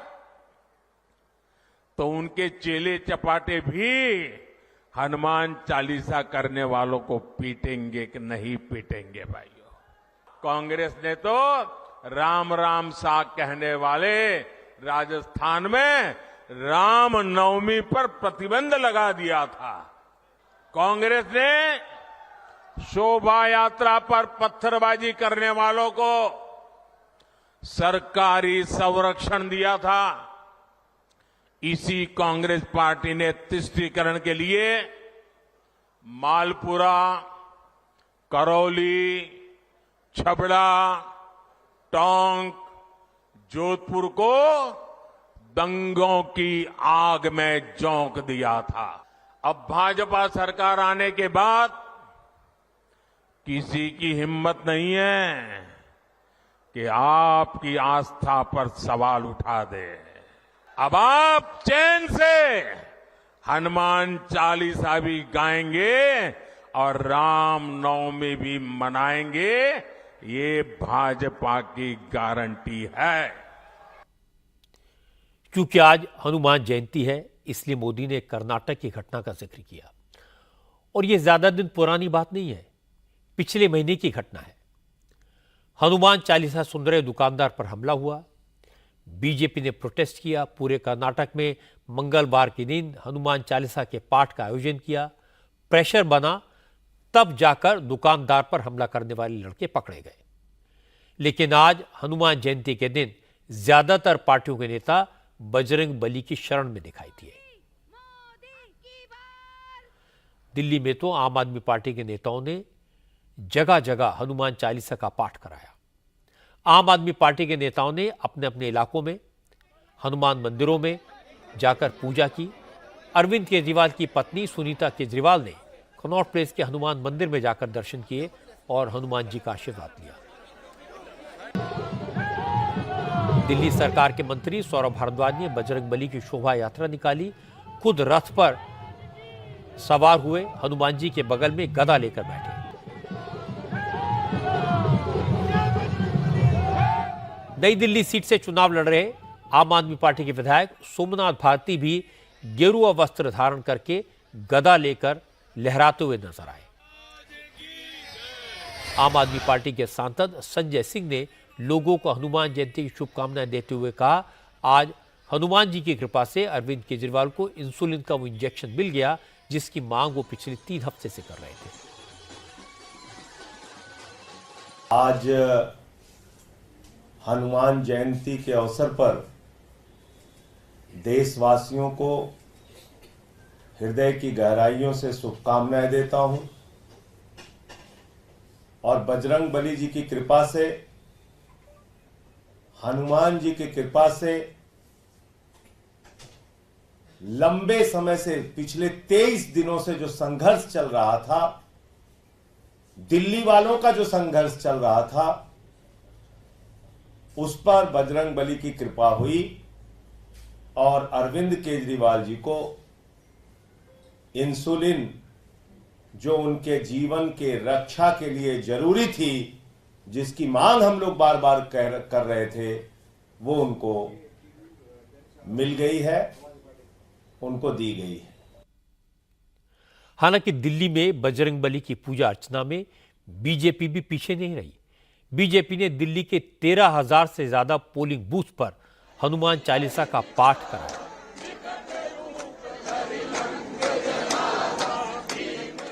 Speaker 2: तो उनके चेले चपाटे भी हनुमान चालीसा करने वालों को पीटेंगे कि नहीं पीटेंगे भाइयों। कांग्रेस ने तो राम राम साग कहने वाले राजस्थान में राम नवमी पर प्रतिबंध लगा दिया था। कांग्रेस ने शोभा यात्रा पर पत्थरबाजी करने वालों को सरकारी संरक्षण दिया था। इसी कांग्रेस पार्टी ने तुष्टीकरण के लिए मालपुरा, करौली, छबड़ा, टोंक, जोधपुर को दंगों की आग में झोंक दिया था। अब भाजपा सरकार आने के बाद किसी की हिम्मत नहीं है कि आपकी आस्था पर सवाल उठा दे। अब आप चैन से हनुमान चालीसा भी गाएंगे और राम नवमी भी मनाएंगे, ये भाजपा की गारंटी है।
Speaker 1: क्योंकि आज हनुमान जयंती है, इसलिए मोदी ने कर्नाटक की घटना का जिक्र किया। और यह ज्यादा दिन पुरानी बात नहीं है, पिछले महीने की घटना है। हनुमान चालीसा सुन रहे दुकानदार पर हमला हुआ, बीजेपी ने प्रोटेस्ट किया, पूरे कर्नाटक में मंगलवार के दिन हनुमान चालीसा के पाठ का आयोजन किया, प्रेशर बना, तब जाकर दुकानदार पर हमला करने वाले लड़के पकड़े गए। लेकिन आज हनुमान जयंती के दिन ज्यादातर पार्टियों के नेता बजरंग बली की शरण में दिखाई दिए। दिल्ली में तो आम आदमी पार्टी के नेताओं ने जगह जगह हनुमान चालीसा का पाठ कराया। आम आदमी पार्टी के नेताओं ने अपने अपने इलाकों में हनुमान मंदिरों में जाकर पूजा की। अरविंद केजरीवाल की पत्नी सुनीता केजरीवाल ने कनॉट प्लेस के हनुमान मंदिर में जाकर दर्शन किए और हनुमान जी का आशीर्वाद लिया। दिल्ली सरकार के मंत्री सौरभ भारद्वाज ने बजरंग बली की शोभा यात्रा निकाली, खुद रथ पर सवार हुए, हनुमान जी के बगल में गदा लेकर बैठे। नई दिल्ली सीट से चुनाव लड़ रहे आम आदमी पार्टी के विधायक सोमनाथ भारती भी गेरुआ वस्त्र धारण करके गदा लेकर लहराते हुए नजर आए। आम आदमी पार्टी के सांसद संजय सिंह ने लोगों को हनुमान जयंती की शुभकामनाएं देते हुए कहा, आज हनुमान जी की कृपा से अरविंद केजरीवाल को इंसुलिन का वो इंजेक्शन मिल गया जिसकी मांग वो पिछले 3 हफ्ते से कर रहे थे।
Speaker 10: आज हनुमान जयंती के अवसर पर देशवासियों को हृदय की गहराइयों से शुभकामनाएं देता हूं और बजरंग बली जी की कृपा से, हनुमान जी की कृपा से लंबे समय से, पिछले 23 दिनों से जो संघर्ष चल रहा था, दिल्ली वालों का जो संघर्ष चल रहा था, उस पर बजरंग बली की कृपा हुई और अरविंद केजरीवाल जी को इंसुलिन जो उनके जीवन के रक्षा के लिए जरूरी थी, जिसकी मांग हम लोग बार बार कर रहे थे, वो उनको मिल गई है, उनको दी गई है।
Speaker 1: हालांकि दिल्ली में बजरंग बली की पूजा अर्चना में बीजेपी भी पीछे नहीं रही। बीजेपी ने दिल्ली के 13,000 से ज्यादा पोलिंग बूथ पर हनुमान चालीसा का पाठ कराया।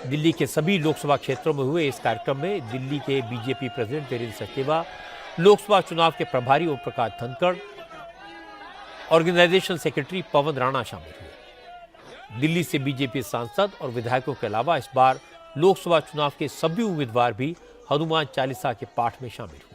Speaker 1: दिल्ली के सभी लोकसभा क्षेत्रों में हुए इस कार्यक्रम में दिल्ली के बीजेपी प्रेसिडेंट वीरेंद्र सचदेवा, लोकसभा चुनाव के प्रभारी ओम प्रकाश धनखड़, ऑर्गेनाइजेशन सेक्रेटरी पवन राणा शामिल हुए। दिल्ली से बीजेपी सांसद और विधायकों के अलावा इस बार लोकसभा चुनाव के सभी उम्मीदवार भी हनुमान चालीसा के पाठ में शामिल हुए।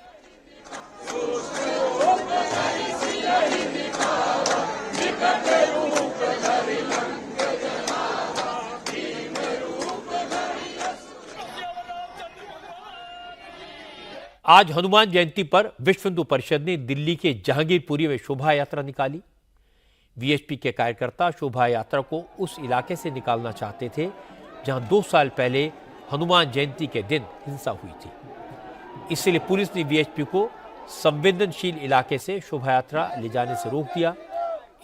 Speaker 1: आज हनुमान जयंती पर विश्व हिंदू परिषद ने दिल्ली के जहांगीरपुरी में शोभा यात्रा निकाली। वीएचपी के कार्यकर्ता शोभा यात्रा को उस इलाके से निकालना चाहते थे जहां 2 साल पहले हनुमान जयंती के दिन हिंसा हुई थी। इसलिए पुलिस ने वीएचपी को संवेदनशील इलाके से शोभा यात्रा ले जाने से रोक दिया।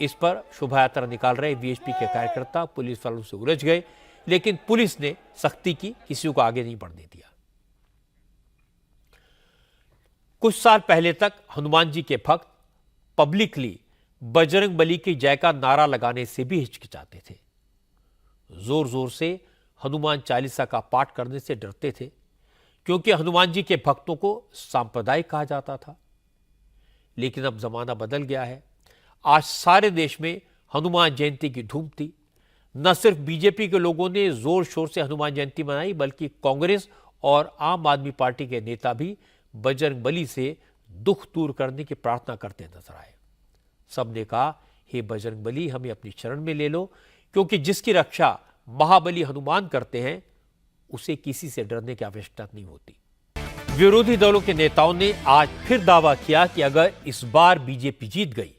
Speaker 1: इस पर शोभा यात्रा निकाल रहे वीएचपी के कार्यकर्ता पुलिस वालों से उलझ गए, लेकिन पुलिस ने सख्ती की, किसी को आगे नहीं बढ़ने दिया। कुछ साल पहले तक हनुमान जी के भक्त पब्लिकली बजरंग बली की जय का नारा लगाने से भी हिचकिचाते थे। जोर जोर से हनुमान चालीसा का पाठ करने से डरते थे, क्योंकि हनुमान जी के भक्तों को सांप्रदायिक कहा जाता था। लेकिन अब जमाना बदल गया है। आज सारे देश में हनुमान जयंती की धूम थी। न सिर्फ बीजेपी के लोगों ने जोर शोर से हनुमान जयंती मनाई, बल्कि कांग्रेस और आम आदमी पार्टी के नेता भी बजरंगबली से दुख दूर करने की प्रार्थना करते नजर आए। सबने कहा, हे बजरंगबली, हमें अपनी शरण में ले लो, क्योंकि जिसकी रक्षा महाबली हनुमान करते हैं उसे किसी से डरने की आवश्यकता नहीं होती। विरोधी दलों के नेताओं ने आज फिर दावा किया कि अगर इस बार बीजेपी जीत गई,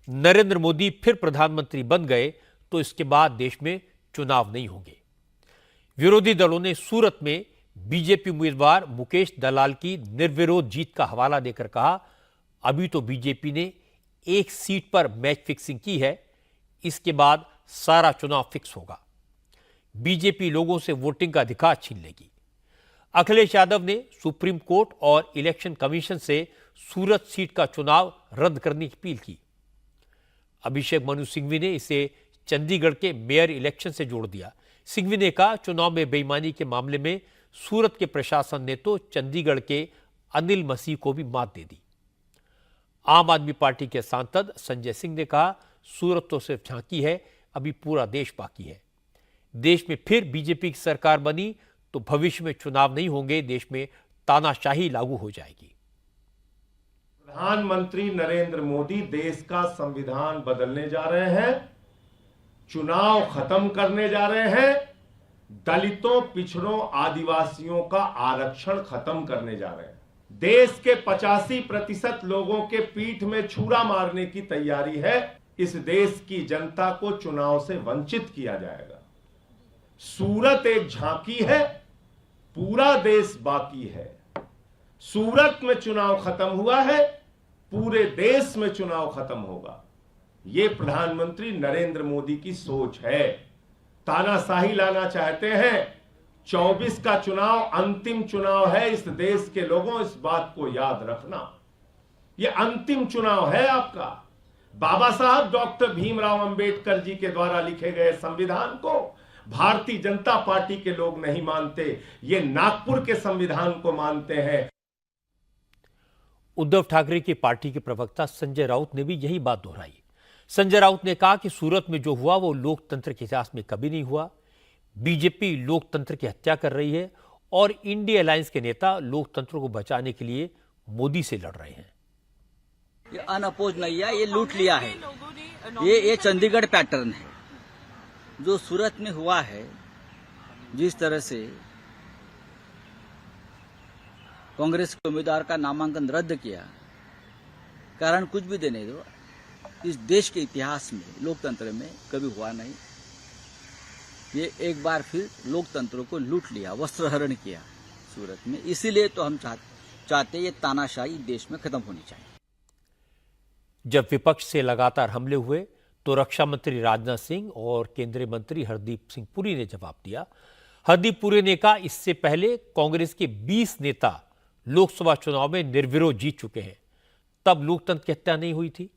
Speaker 1: नरेंद्र मोदी फिर प्रधानमंत्री बन गए, तो इसके बाद देश में चुनाव नहीं होंगे। विरोधी दलों ने सूरत में बीजेपी उम्मीदवार मुकेश दलाल की निर्विरोध जीत का हवाला देकर कहा, अभी तो बीजेपी ने एक सीट पर मैच फिक्सिंग की है, इसके बाद सारा चुनाव फिक्स होगा। बीजेपी लोगों से वोटिंग का अधिकार छीन लेगी। अखिलेश यादव ने सुप्रीम कोर्ट और इलेक्शन कमीशन से सूरत सीट का चुनाव रद्द करने की अपील की। अभिषेक मनु सिंघवी ने इसे चंडीगढ़ के मेयर इलेक्शन से जोड़ दिया। सिंघवी ने कहा, चुनाव में बेईमानी के मामले में सूरत के प्रशासन ने तो चंडीगढ़ के अनिल मसीह को भी मात दे दी। आम आदमी पार्टी के सांसद संजय सिंह ने कहा, सूरत तो सिर्फ झांकी है, अभी पूरा देश बाकी है। देश में फिर बीजेपी की सरकार बनी तो भविष्य में चुनाव नहीं होंगे, देश में तानाशाही लागू हो जाएगी।
Speaker 10: प्रधानमंत्री नरेंद्र मोदी देश का संविधान बदलने जा रहे हैं, चुनाव खत्म करने जा रहे हैं, दलितों, पिछड़ों, आदिवासियों का आरक्षण खत्म करने जा रहे हैं। देश के 85% लोगों के पीठ में छुरा मारने की तैयारी है। इस देश की जनता को चुनाव से वंचित किया जाएगा। सूरत एक झांकी है, पूरा देश बाकी है। सूरत में चुनाव खत्म हुआ है, पूरे देश में चुनाव खत्म होगा। यह प्रधानमंत्री नरेंद्र मोदी की सोच है। तानाशाही लाना चाहते हैं। 24 का चुनाव अंतिम चुनाव है। इस देश के लोगों, इस बात को याद रखना, यह अंतिम चुनाव है आपका। बाबा साहब डॉक्टर भीमराव अंबेडकर जी के द्वारा लिखे गए संविधान को भारतीय जनता पार्टी के लोग नहीं मानते, ये नागपुर के संविधान को मानते हैं।
Speaker 1: उद्धव ठाकरे की पार्टी के प्रवक्ता संजय राउत ने भी यही बात दोहराई। संजय राउत ने कहा कि सूरत में जो हुआ वो लोकतंत्र के इतिहास में कभी नहीं हुआ। बीजेपी लोकतंत्र की हत्या कर रही है और इंडिया अलायंस के नेता लोकतंत्र को बचाने के लिए मोदी से लड़ रहे हैं।
Speaker 8: ये अनअपोज नहीं है, ये लूट लिया है। ये चंडीगढ़ पैटर्न है जो सूरत में हुआ है। जिस तरह से कांग्रेस के उम्मीदवार का नामांकन रद्द किया, कारण कुछ भी देने दो, इस देश के इतिहास में लोकतंत्र में कभी हुआ नहीं। ये एक बार फिर लोकतंत्र को लूट लिया, वस्त्रहरण किया सूरत में। इसीलिए तो हम चाहते ये तानाशाही देश में खत्म होनी चाहिए।
Speaker 1: जब विपक्ष से लगातार हमले हुए तो रक्षा मंत्री राजनाथ सिंह और केंद्रीय मंत्री हरदीप सिंह पुरी ने जवाब दिया। हरदीप पुरी ने कहा, इससे पहले कांग्रेस के 20 नेता लोकसभा चुनाव में निर्विरोध जीत चुके हैं, तब लोकतंत्र की हत्या नहीं हुई थी।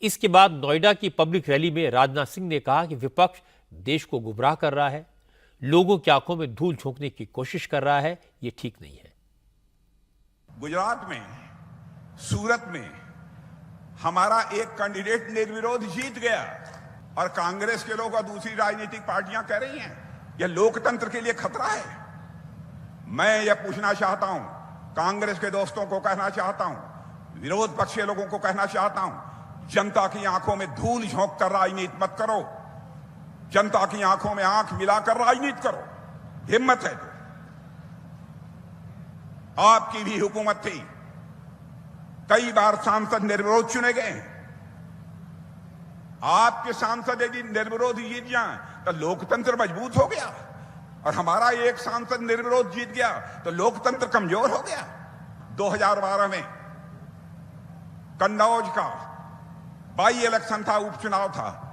Speaker 1: इसके बाद नोएडा की पब्लिक रैली में राजनाथ सिंह ने कहा कि विपक्ष देश को गुमराह कर रहा है, लोगों की आंखों में धूल झोंकने की कोशिश कर रहा है, ये ठीक नहीं है।
Speaker 6: गुजरात में, सूरत में हमारा एक कैंडिडेट निर्विरोध जीत गया और कांग्रेस के लोग और दूसरी राजनीतिक पार्टियां कह रही हैं यह लोकतंत्र के लिए खतरा है। मैं यह पूछना चाहता हूं, कांग्रेस के दोस्तों को कहना चाहता हूं, विरोध पक्ष के लोगों को कहना चाहता हूं, जनता की आंखों में धूल झोंक कर राजनीति मत करो। जनता की आंखों में आंख मिलाकर राजनीति करो। हिम्मत है तो आपकी भी हुकूमत थी, कई बार सांसद निर्विरोध चुने गए। आपके सांसद यदि निर्विरोध जीत जाएं तो लोकतंत्र मजबूत हो गया, और हमारा एक सांसद निर्विरोध जीत गया तो लोकतंत्र कमजोर हो गया। 2012 में कन्नौज का बाई इलेक्शन था, उपचुनाव था।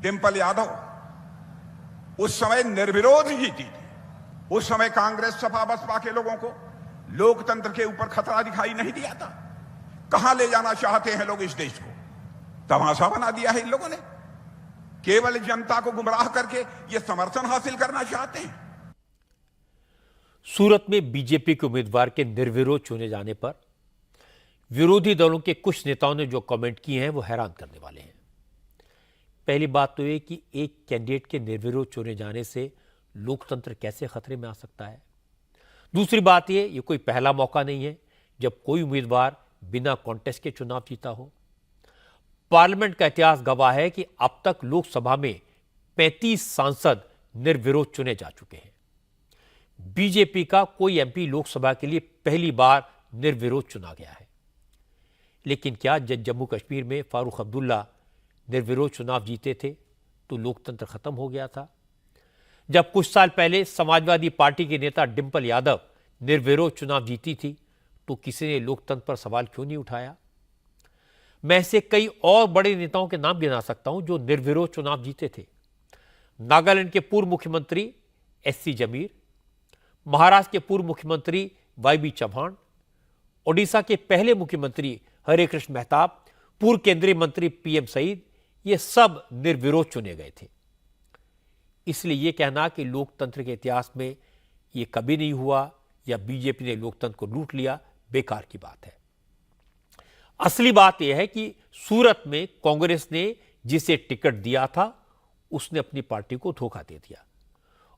Speaker 6: डिंपल यादव उस समय निर्विरोध जीती थी। उस समय कांग्रेस, सपा, बसपा के लोगों को लोकतंत्र के ऊपर खतरा दिखाई नहीं दिया था। कहां ले जाना चाहते हैं लोग इस देश को? तमाशा बना दिया है इन लोगों ने। केवल जनता को गुमराह करके ये समर्थन हासिल करना चाहते हैं।
Speaker 1: सूरत में बीजेपी के उम्मीदवार के निर्विरोध चुने जाने पर विरोधी दलों के कुछ नेताओं ने जो कमेंट किए हैं वो हैरान करने वाले हैं। पहली बात तो ये कि एक कैंडिडेट के निर्विरोध चुने जाने से लोकतंत्र कैसे खतरे में आ सकता है। दूसरी बात ये कोई पहला मौका नहीं है जब कोई उम्मीदवार बिना कॉन्टेस्ट के चुनाव जीता हो। पार्लियामेंट का इतिहास गवाह है कि अब तक लोकसभा में 35 सांसद निर्विरोध चुने जा चुके हैं। बीजेपी का कोई एमपी लोकसभा के लिए पहली बार निर्विरोध चुना गया है। लेकिन क्या जम्मू कश्मीर में फारूक अब्दुल्ला निर्विरोध चुनाव जीते थे तो लोकतंत्र खत्म हो गया था? जब कुछ साल पहले समाजवादी पार्टी के नेता डिंपल यादव निर्विरोध चुनाव जीती थी तो किसी ने लोकतंत्र पर सवाल क्यों नहीं उठाया? मैं ऐसे कई और बड़े नेताओं के नाम गिना सकता हूं जो निर्विरोध चुनाव जीते थे। नागालैंड के पूर्व मुख्यमंत्री एससी जमीर, महाराष्ट्र के पूर्व मुख्यमंत्री वाईबी चौहान, ओडिशा के पहले मुख्यमंत्री हरे कृष्ण मेहताब, पूर्व केंद्रीय मंत्री पीएम सईद, ये सब निर्विरोध चुने गए थे। इसलिए यह कहना कि लोकतंत्र के इतिहास में यह कभी नहीं हुआ या बीजेपी ने लोकतंत्र को लूट लिया, बेकार की बात है। असली बात यह है कि सूरत में कांग्रेस ने जिसे टिकट दिया था उसने अपनी पार्टी को धोखा दे दिया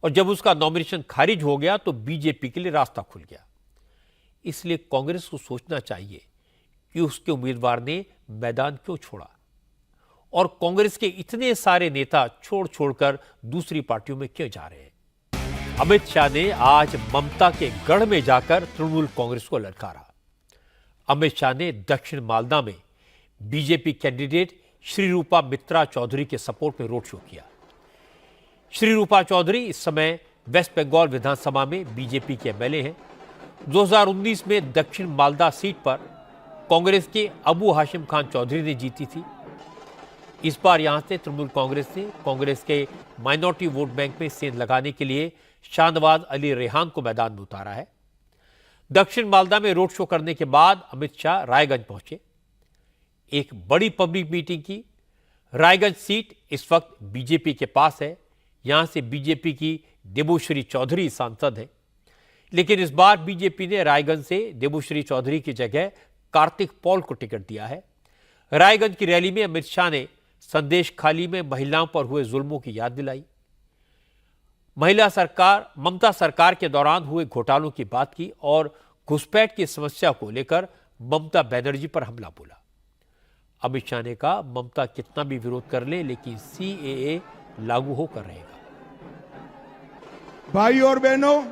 Speaker 1: और जब उसका नॉमिनेशन खारिज हो गया तो बीजेपी के लिए रास्ता खुल गया। इसलिए कांग्रेस को सोचना चाहिए कि उसके उम्मीदवार ने मैदान क्यों छोड़ा और कांग्रेस के इतने सारे नेता छोड़कर दूसरी पार्टियों में क्यों जा रहे हैं। अमित शाह ने आज ममता के गढ़ में जाकर तृणमूल कांग्रेस को ललकारा। अमित शाह ने दक्षिण मालदा में बीजेपी कैंडिडेट श्री रूपा मित्रा चौधरी के सपोर्ट में रोड शो किया। श्री रूपा चौधरी इस समय वेस्ट बंगाल विधानसभा में बीजेपी के एमएलए हैं। 2019 में दक्षिण मालदा सीट पर कांग्रेस के अबू हाशिम खान चौधरी ने जीती थी। इस बार यहां से तृणमूल कांग्रेस ने कांग्रेस के माइनॉरिटी वोट बैंक में सेंध लगाने के लिए शाहनवाज अली रेहान को मैदान में उतारा है। दक्षिण मालदा में रोड शो करने के बाद अमित शाह रायगंज पहुंचे, एक बड़ी पब्लिक मीटिंग की। रायगंज सीट इस वक्त बीजेपी के पास है। यहां से बीजेपी की देबूश्री चौधरी सांसद है, लेकिन इस बार बीजेपी ने रायगंज से देबूश्री चौधरी की जगह कार्तिक पॉल को टिकट दिया है। रायगंज की रैली में अमित शाह ने संदेश खाली में महिलाओं पर हुए जुल्मों की याद दिलाई। ममता सरकार के दौरान हुए घोटालों की बात की और घुसपैठ की समस्या को लेकर ममता बनर्जी पर हमला बोला। अमित शाह ने कहा, ममता कितना भी विरोध कर ले लेकिन सीएए लागू होकर रहेगा।
Speaker 6: भाई और बहनों,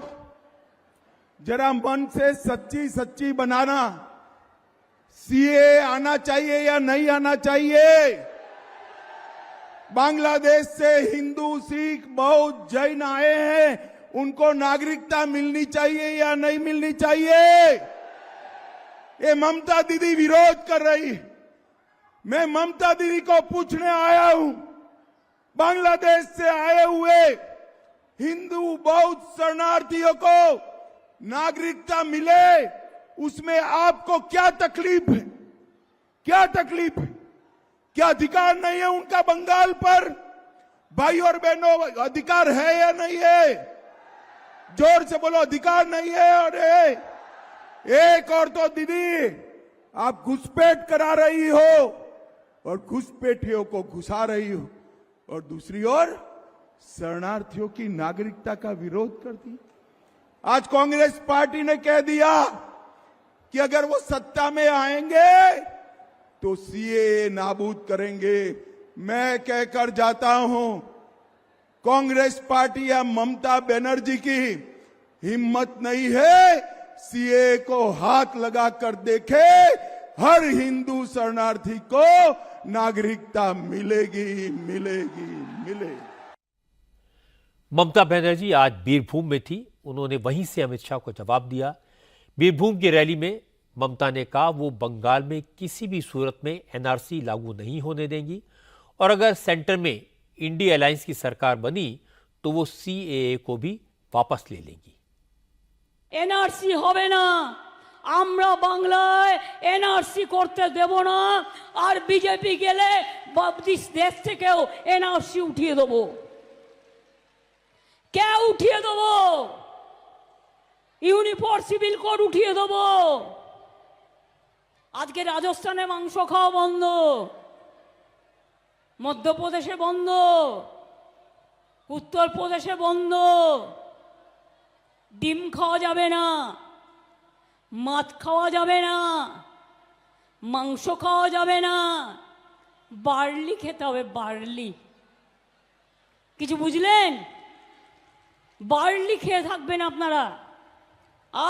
Speaker 6: जरा मन से सच्ची बनाना, सीएए आना चाहिए या नहीं आना चाहिए? बांग्लादेश से हिंदू, सिख, बौद्ध, जैन आए हैं, उनको नागरिकता मिलनी चाहिए या नहीं मिलनी चाहिए? ये ममता दीदी विरोध कर रही। मैं ममता दीदी को पूछने आया हूं, बांग्लादेश से आए हुए हिंदू, बौद्ध शरणार्थियों को नागरिकता मिले, उसमें आपको क्या तकलीफ है? क्या तकलीफ है? क्या अधिकार नहीं है उनका बंगाल पर? भाई और बहनों, अधिकार है या नहीं है? जोर से बोलो, अधिकार नहीं है। और एक और तो दीदी, आप घुसपैठ करा रही हो और घुसपैठियों को घुसा रही हो, और दूसरी ओर शरणार्थियों की नागरिकता का विरोध करती। आज कांग्रेस पार्टी ने कह दिया कि अगर वो सत्ता में आएंगे तो सीएए नाबूद करेंगे। मैं कहकर जाता हूं, कांग्रेस पार्टी या ममता बनर्जी की हिम्मत नहीं है सीएए को हाथ लगाकर देखे, हर हिंदू शरणार्थी को नागरिकता मिलेगी।
Speaker 1: ममता बनर्जी आज बीरभूम में थी। उन्होंने वहीं से अमित शाह को जवाब दिया। बीरभूम की रैली में ममता ने कहा वो बंगाल में किसी भी सूरत में एनआरसी लागू नहीं होने देंगी और अगर सेंटर में इंडिया अलायंस की सरकार बनी तो वो सीएए को भी वापस ले लेंगी।
Speaker 11: एनआरसी होवे ना, আমরা বাংলায় এনআরসি করতে দেব না, আর বিজেপি গেলে দেশ থেকেও এনআরসি উঠিয়ে দেব। কে উঠিয়ে দেব? ইউনিফর্ম সিভিল কোড উঠিয়ে দেব। আজকে রাজস্থানে মাংস খাওয়া বন্ধ, মধ্যপ্রদেশে বন্ধ, উত্তরপ্রদেশে বন্ধ, ডিম খাওয়া যাবে না, মাছ খাওয়া যাবে না, মাংস খাওয়া যাবে না, বার্লি খেতে হবে, বার্লি। কিছু বুঝলেন? বার্লি খেয়ে থাকবেন আপনারা,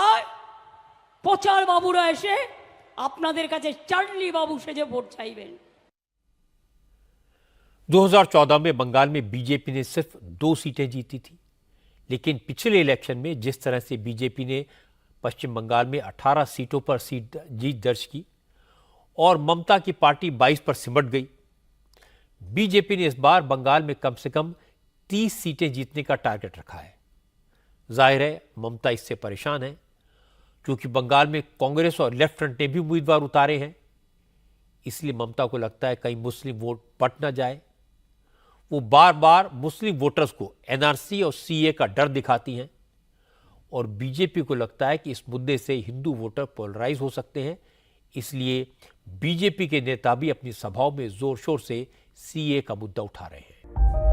Speaker 11: আর প্রচার বাবুরা এসে আপনাদের কাছে চার্লি বাবু সেজে ভোট চাইবেন।
Speaker 1: 2014 में बंगाल में बीजेपी ने सिर्फ 2 सीटें जीती थी, लेकिन पिछले इलेक्शन में जिस तरह से बीजेपी ने पश्चिम बंगाल में 18 सीटों पर जीत दर्ज की और ममता की पार्टी 22 पर सिमट गई, बीजेपी ने इस बार बंगाल में कम से कम 30 सीटें जीतने का टारगेट रखा है। जाहिर है ममता इससे परेशान है, क्योंकि बंगाल में कांग्रेस और लेफ्ट फ्रंट ने भी उम्मीदवार उतारे हैं। इसलिए ममता को लगता है कहीं मुस्लिम वोट बट न जाए। वो बार बार मुस्लिम वोटर्स को एनआरसी और सीए का डर दिखाती हैं, और बीजेपी को लगता है कि इस मुद्दे से हिंदू वोटर पोलराइज हो सकते हैं। इसलिए बीजेपी के नेता भी अपनी सभाओं में जोर शोर से सीए का मुद्दा उठा रहे हैं।